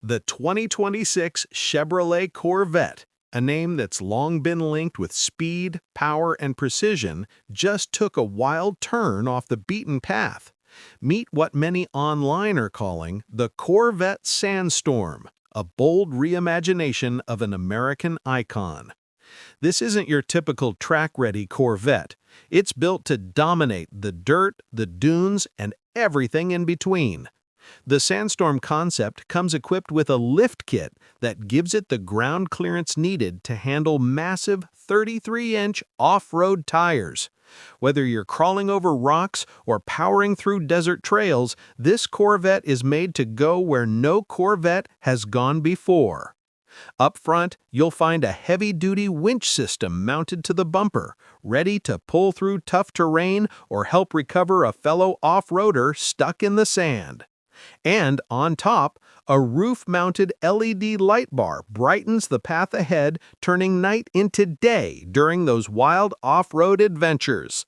The 2026 Chevrolet Corvette, a name that's long been linked with speed, power, and precision, just took a wild turn off the beaten path. Meet what many online are calling the Corvette Sandstorm, a bold reimagination of an American icon. This isn't your typical track-ready Corvette. It's built to dominate the dirt, the dunes, and everything in between. The Sandstorm concept comes equipped with a lift kit that gives it the ground clearance needed to handle massive 33-inch off-road tires. Whether you're crawling over rocks or powering through desert trails, this Corvette is made to go where no Corvette has gone before. Up front, you'll find a heavy-duty winch system mounted to the bumper, ready to pull through tough terrain or help recover a fellow off-roader stuck in the sand. And on top, a roof-mounted LED light bar brightens the path ahead, turning night into day during those wild off-road adventures.